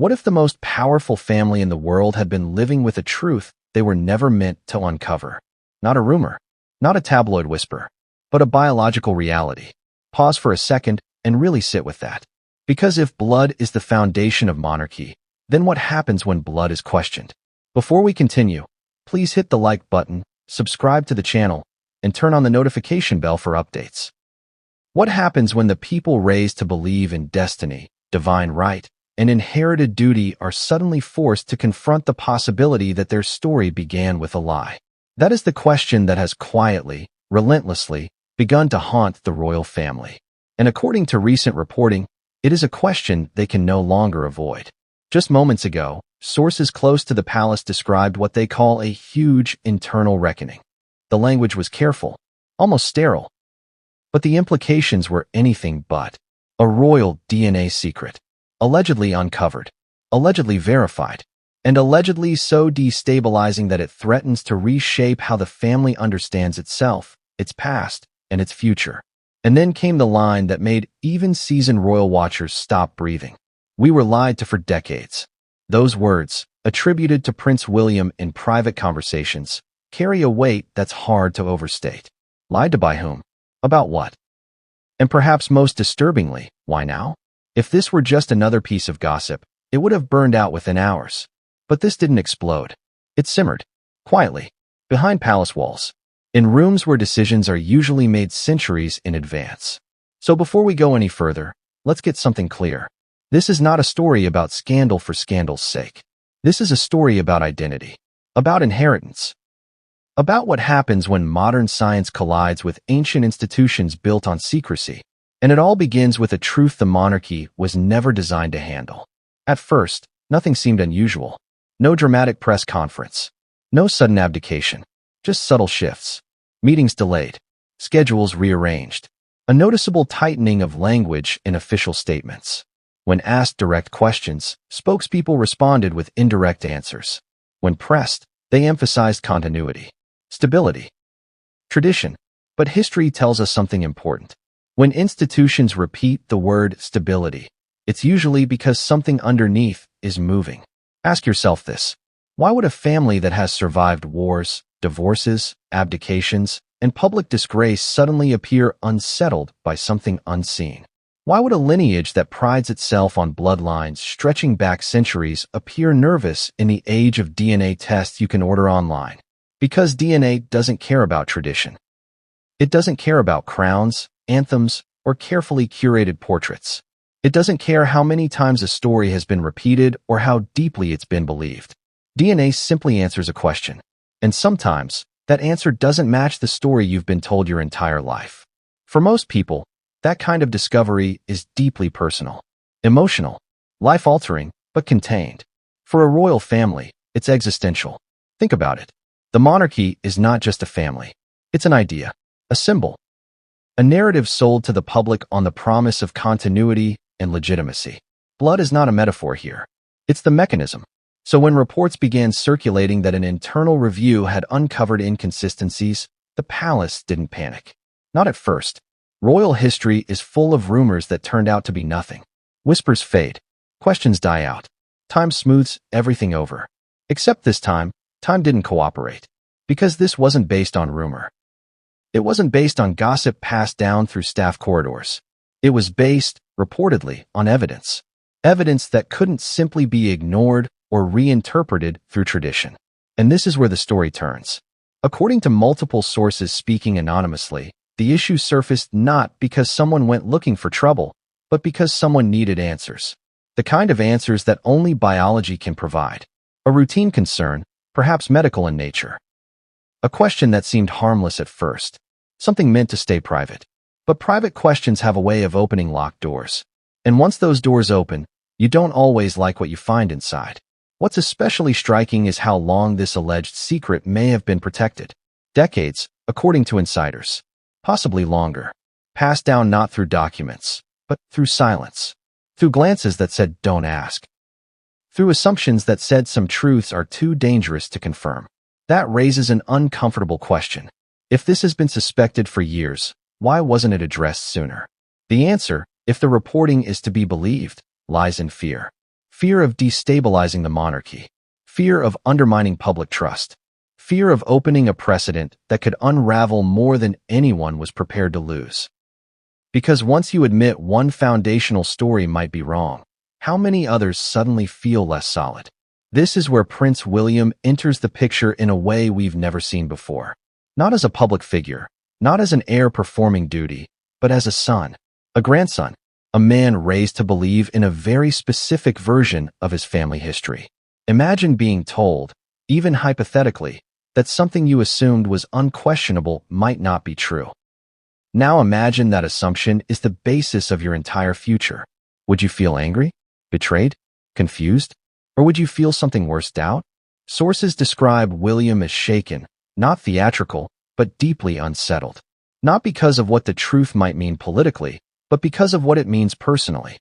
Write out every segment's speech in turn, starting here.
What if the most powerful family in the world had been living with a truth they were never meant to uncover? Not a rumor, not a tabloid whisper, but a biological reality. Pause for a second and really sit with that. Because if blood is the foundation of monarchy, then what happens when blood is questioned? Before we continue, please hit the like button, subscribe to the channel, and turn on the notification bell for updates. What happens when the people raised to believe in destiny, divine right, and inherited duty are suddenly forced to confront the possibility that their story began with a lie? That is the question that has quietly, relentlessly, begun to haunt the royal family. And according to recent reporting, it is a question they can no longer avoid. Just moments ago, sources close to the palace described what they call a huge internal reckoning. The language was careful, almost sterile, but the implications were anything but. A royal DNA secret, allegedly uncovered, allegedly verified, and allegedly so destabilizing that it threatens to reshape how the family understands itself, its past, and its future. And then came the line that made even seasoned royal watchers stop breathing. We were lied to for decades. Those words, attributed to Prince William in private conversations, carry a weight that's hard to overstate. Lied to by whom? About what? And perhaps most disturbingly, why now? If this were just another piece of gossip, it would have burned out within hours. But this didn't explode. It simmered, quietly, behind palace walls, in rooms where decisions are usually made centuries in advance. So before we go any further, let's get something clear. This is not a story about scandal for scandal's sake. This is a story about identity, about inheritance, about what happens when modern science collides with ancient institutions built on secrecy. And it all begins with a truth the monarchy was never designed to handle. At first, nothing seemed unusual. No dramatic press conference, no sudden abdication, just subtle shifts, meetings delayed, schedules rearranged, a noticeable tightening of language in official statements. When asked direct questions, spokespeople responded with indirect answers. When pressed, they emphasized continuity, stability, tradition. But history tells us something important. When institutions repeat the word stability, it's usually because something underneath is moving. Ask yourself this. Why would a family that has survived wars, divorces, abdications, and public disgrace suddenly appear unsettled by something unseen? Why would a lineage that prides itself on bloodlines stretching back centuries appear nervous in the age of DNA tests you can order online? Because DNA doesn't care about tradition. It doesn't care about crowns, anthems, or carefully curated portraits. It doesn't care how many times a story has been repeated or how deeply it's been believed. DNA simply answers a question. And sometimes, that answer doesn't match the story you've been told your entire life. For most people, that kind of discovery is deeply personal, emotional, life-altering, but contained. For a royal family, it's existential. Think about it. The monarchy is not just a family. It's an idea, a symbol, a narrative sold to the public on the promise of continuity and legitimacy. Blood is not a metaphor here. It's the mechanism. So when reports began circulating that an internal review had uncovered inconsistencies, the palace didn't panic. Not at first. Royal history is full of rumors that turned out to be nothing. Whispers fade. Questions die out. Time smooths everything over. Except this time, time didn't cooperate. Because this wasn't based on rumor. It wasn't based on gossip passed down through staff corridors. It was based, reportedly, on evidence. Evidence that couldn't simply be ignored or reinterpreted through tradition. And this is where the story turns. According to multiple sources speaking anonymously, the issue surfaced not because someone went looking for trouble, but because someone needed answers. The kind of answers that only biology can provide. A routine concern, perhaps medical in nature. A question that seemed harmless at first. Something meant to stay private. But private questions have a way of opening locked doors. And once those doors open, you don't always like what you find inside. What's especially striking is how long this alleged secret may have been protected. Decades, according to insiders. Possibly longer. Passed down not through documents, but through silence. Through glances that said, "Don't ask." Through assumptions that said some truths are too dangerous to confirm. That raises an uncomfortable question. If this has been suspected for years, why wasn't it addressed sooner? The answer, if the reporting is to be believed, lies in fear. fear of destabilizing the monarchy, fear of undermining public trust, fear of opening a precedent that could unravel more than anyone was prepared to lose. Because once you admit one foundational story might be wrong, how many others suddenly feel less solid? This is where Prince William enters the picture in a way we've never seen before. Not as a public figure, not as an heir performing duty, but as a son, a grandson, a man raised to believe in a very specific version of his family history. Imagine being told, even hypothetically, that something you assumed was unquestionable might not be true. Now imagine that assumption is the basis of your entire future. Would you feel angry, betrayed, confused, or would you feel something worse, doubt? Sources describe William as shaken, not theatrical, but deeply unsettled. Not because of what the truth might mean politically, but because of what it means personally.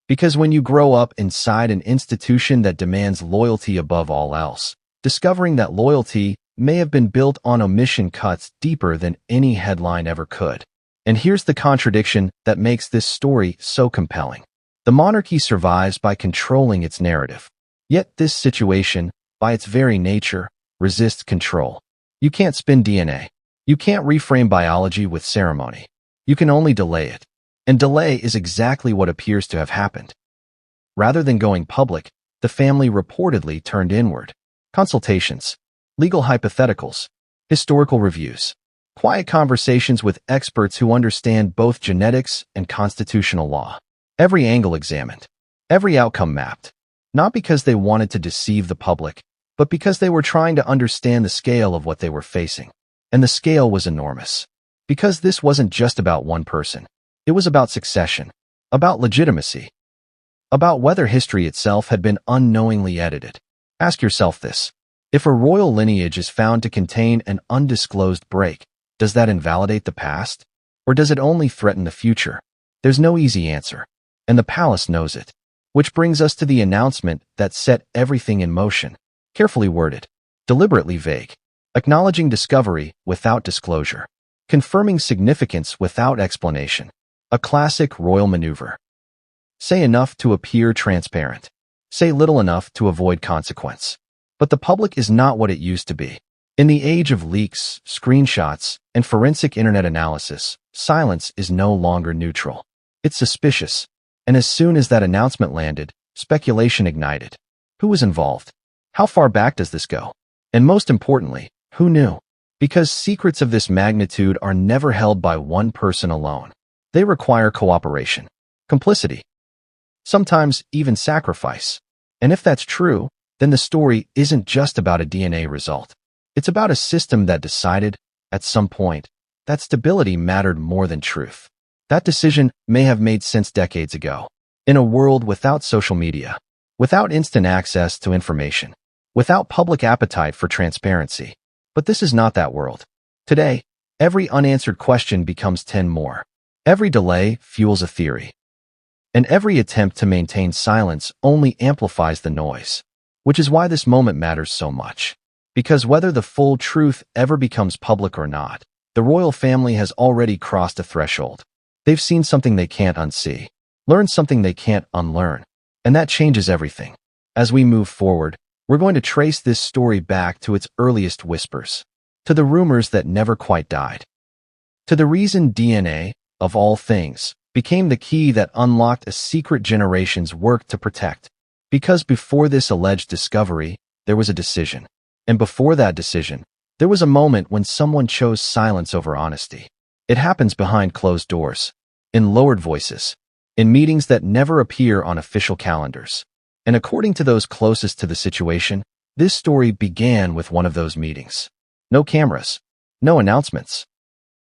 Because when you grow up inside an institution that demands loyalty above all else, discovering that loyalty may have been built on omission cuts deeper than any headline ever could. And here's the contradiction that makes this story so compelling. The monarchy survives by controlling its narrative. Yet this situation, by its very nature, resists control. You can't spin DNA. You can't reframe biology with ceremony. You can only delay it. And delay is exactly what appears to have happened. Rather than going public, the family reportedly turned inward. Consultations, legal hypotheticals, historical reviews, quiet conversations with experts who understand both genetics and constitutional law. Every angle examined, every outcome mapped, not because they wanted to deceive the public, but because they were trying to understand the scale of what they were facing. And the scale was enormous. Because this wasn't just about one person. It was about succession, about legitimacy, about whether history itself had been unknowingly edited. Ask yourself this. If a royal lineage is found to contain an undisclosed break, does that invalidate the past? Or does it only threaten the future? There's no easy answer, and the palace knows it. Which brings us to the announcement that set everything in motion. Carefully worded, deliberately vague, acknowledging discovery without disclosure, confirming significance without explanation. A classic royal maneuver. Say enough to appear transparent. Say little enough to avoid consequence. But the public is not what it used to be. In the age of leaks, screenshots, and forensic internet analysis, silence is no longer neutral. It's suspicious. And as soon as that announcement landed, speculation ignited. Who was involved? How far back does this go? And most importantly, who knew? Because secrets of this magnitude are never held by one person alone. They require cooperation, complicity, sometimes even sacrifice. And if that's true, then the story isn't just about a DNA result. It's about a system that decided, at some point, that stability mattered more than truth. That decision may have made sense decades ago. In a world without social media, without instant access to information, without public appetite for transparency. But this is not that world. Today, every unanswered question becomes 10 more. Every delay fuels a theory. And every attempt to maintain silence only amplifies the noise. Which is why this moment matters so much. Because whether the full truth ever becomes public or not, the royal family has already crossed a threshold. They've seen something they can't unsee, learned something they can't unlearn, and that changes everything. As we move forward, we're going to trace this story back to its earliest whispers, to the rumors that never quite died, to the reason DNA, of all things, became the key that unlocked a secret generations worked to protect. Because before this alleged discovery, there was a decision. And before that decision, there was a moment when someone chose silence over honesty. It happens behind closed doors, in lowered voices, in meetings that never appear on official calendars. And according to those closest to the situation, this story began with one of those meetings. No cameras, no announcements.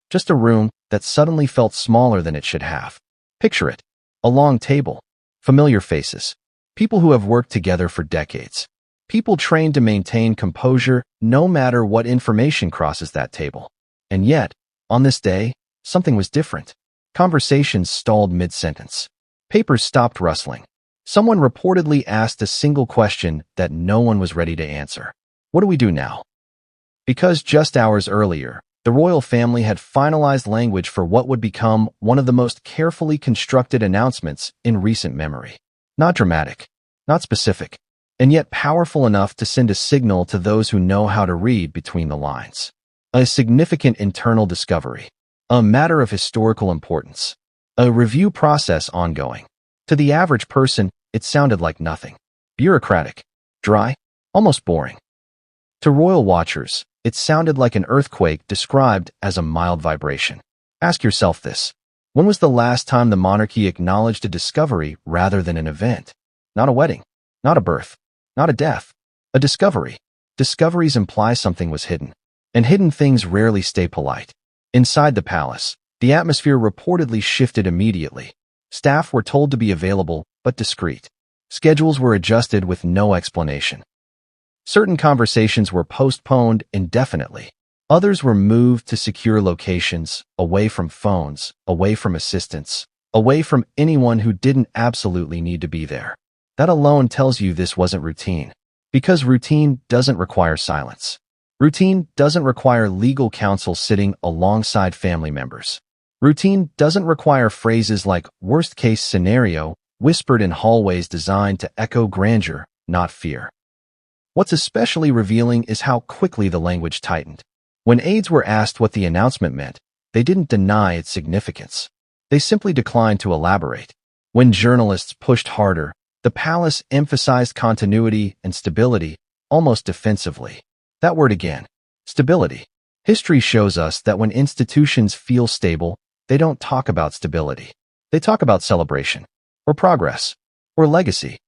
Just a room that suddenly felt smaller than it should have. Picture it. A long table, familiar faces. People who have worked together for decades. People trained to maintain composure no matter what information crosses that table. And yet, on this day, something was different. Conversations stalled mid-sentence. Papers stopped rustling. Someone reportedly asked a single question that no one was ready to answer. What do we do now? Because just hours earlier, the royal family had finalized language for what would become one of the most carefully constructed announcements in recent memory. Not dramatic, not specific, and yet powerful enough to send a signal to those who know how to read between the lines. A significant internal discovery. A matter of historical importance. A review process ongoing. To the average person, it sounded like nothing. Bureaucratic. Dry. Almost boring. To royal watchers, it sounded like an earthquake described as a mild vibration. Ask yourself this. When was the last time the monarchy acknowledged a discovery rather than an event? Not a wedding. Not a birth. Not a death. A discovery. Discoveries imply something was hidden. And hidden things rarely stay polite. Inside the palace, the atmosphere reportedly shifted immediately. Staff were told to be available, but discreet. Schedules were adjusted with no explanation. Certain conversations were postponed indefinitely. Others were moved to secure locations, away from phones, away from assistants, away from anyone who didn't absolutely need to be there. That alone tells you this wasn't routine. Because routine doesn't require silence. Routine doesn't require legal counsel sitting alongside family members. Routine doesn't require phrases like worst-case scenario whispered in hallways designed to echo grandeur, not fear. What's especially revealing is how quickly the language tightened. When aides were asked what the announcement meant, they didn't deny its significance. They simply declined to elaborate. When journalists pushed harder, the palace emphasized continuity and stability, almost defensively. That word again. Stability. History shows us that when institutions feel stable, they don't talk about stability. They talk about celebration, or progress, or legacy.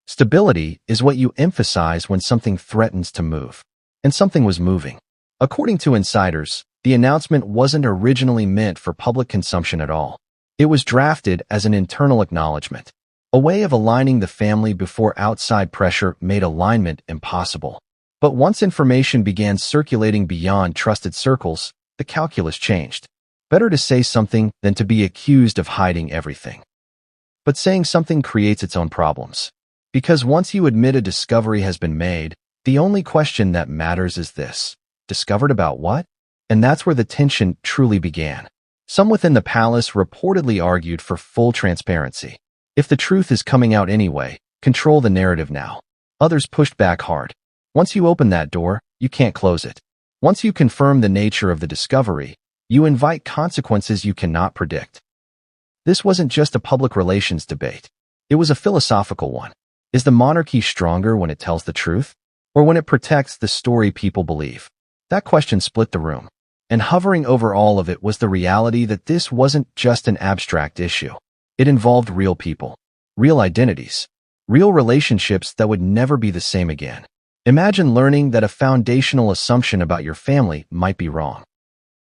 Stability is what you emphasize when something threatens to move. And something was moving. According to insiders, the announcement wasn't originally meant for public consumption at all. It was drafted as an internal acknowledgement, a way of aligning the family before outside pressure made alignment impossible. But once information began circulating beyond trusted circles, the calculus changed. Better to say something than to be accused of hiding everything. But saying something creates its own problems. Because once you admit a discovery has been made, the only question that matters is this. Discovered about what? And that's where the tension truly began. Some within the palace reportedly argued for full transparency. If the truth is coming out anyway, control the narrative now. Others pushed back hard. Once you open that door, you can't close it. Once you confirm the nature of the discovery, you invite consequences you cannot predict. This wasn't just a public relations debate. It was a philosophical one. Is the monarchy stronger when it tells the truth, or when it protects the story people believe? That question split the room. And hovering over all of it was the reality that this wasn't just an abstract issue. It involved real people, real identities, real relationships that would never be the same again. Imagine learning that a foundational assumption about your family might be wrong.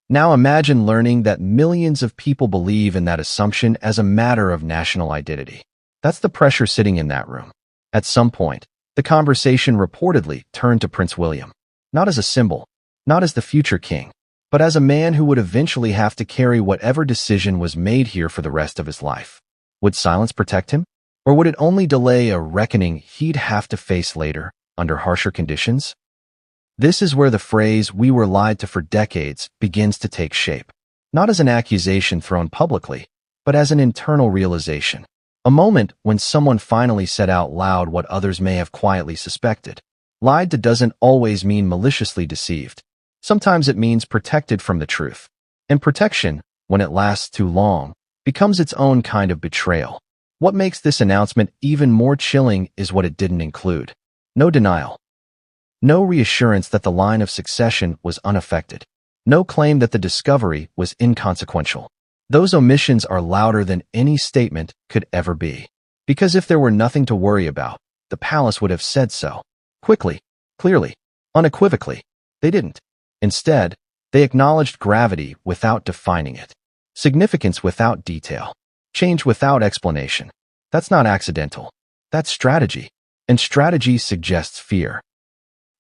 Now imagine learning that millions of people believe in that assumption as a matter of national identity. That's the pressure sitting in that room. At some point, the conversation reportedly turned to Prince William, not as a symbol, not as the future king, but as a man who would eventually have to carry whatever decision was made here for the rest of his life. Would silence protect him? Or would it only delay a reckoning he'd have to face later, under harsher conditions? This is where the phrase, "we were lied to for decades," begins to take shape. Not as an accusation thrown publicly, but as an internal realization. A moment when someone finally said out loud what others may have quietly suspected. Lied to doesn't always mean maliciously deceived. Sometimes it means protected from the truth. And protection, when it lasts too long, becomes its own kind of betrayal. What makes this announcement even more chilling is what it didn't include. No denial. No reassurance that the line of succession was unaffected. No claim that the discovery was inconsequential. Those omissions are louder than any statement could ever be. Because if there were nothing to worry about, the palace would have said so. Quickly, clearly, unequivocally. They didn't. Instead, they acknowledged gravity without defining it. Significance without detail. Change without explanation. That's not accidental. That's strategy. And strategy suggests fear.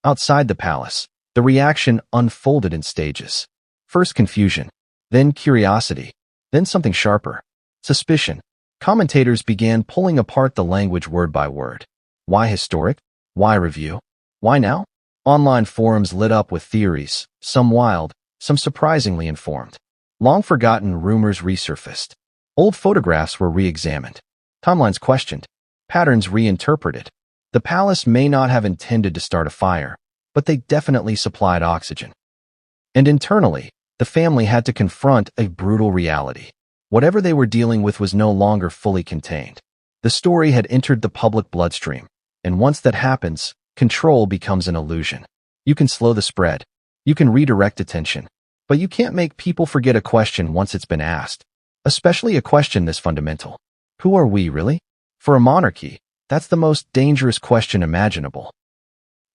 Outside the palace, the reaction unfolded in stages. First confusion, then curiosity, then something sharper. Suspicion. Commentators began pulling apart the language word by word. Why historic? Why review? Why now? Online forums lit up with theories, some wild, some surprisingly informed. Long-forgotten rumors resurfaced. Old photographs were re-examined. Timelines questioned. patterns reinterpreted. The palace may not have intended to start a fire, but they definitely supplied oxygen. And internally, the family had to confront a brutal reality. Whatever they were dealing with was no longer fully contained. The story had entered the public bloodstream, and once that happens, control becomes an illusion. You can slow the spread, you can redirect attention, but you can't make people forget a question once it's been asked, especially a question this fundamental. Who are we, really? For a monarchy, that's the most dangerous question imaginable.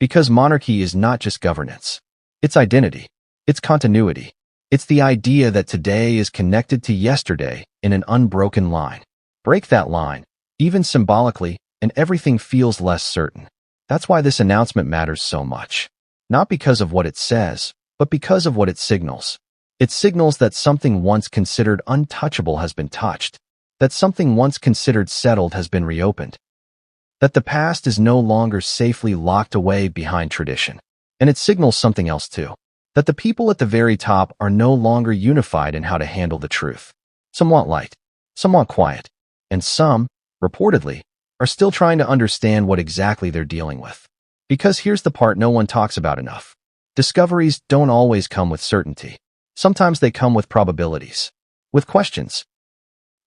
Because monarchy is not just governance. It's identity. It's continuity. It's the idea that today is connected to yesterday in an unbroken line. Break that line, even symbolically, and everything feels less certain. That's why this announcement matters so much. Not because of what it says, but because of what it signals. It signals that something once considered untouchable has been touched, that something once considered settled has been reopened, that the past is no longer safely locked away behind tradition. And it signals something else too, that the people at the very top are no longer unified in how to handle the truth. Some want light, some want quiet, and some, reportedly, are still trying to understand what exactly they're dealing with. Because here's the part no one talks about enough. Discoveries don't always come with certainty. Sometimes they come with probabilities, with questions,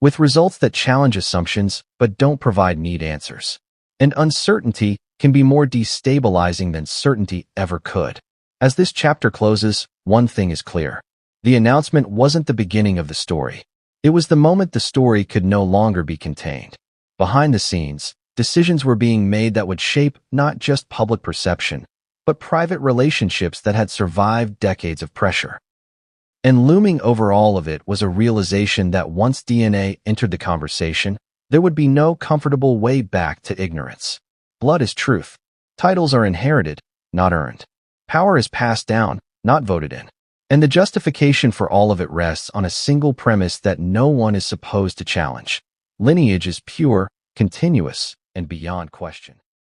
with results that challenge assumptions but don't provide neat answers. And uncertainty can be more destabilizing than certainty ever could. As this chapter closes, one thing is clear. The announcement wasn't the beginning of the story. It was the moment the story could no longer be contained. Behind the scenes, decisions were being made that would shape not just public perception, but private relationships that had survived decades of pressure. And looming over all of it was a realization that once DNA entered the conversation, there would be no comfortable way back to ignorance. Blood is truth. Titles are inherited, not earned. Power is passed down, not voted in. And the justification for all of it rests on a single premise that no one is supposed to challenge. Lineage is pure, continuous, and beyond question.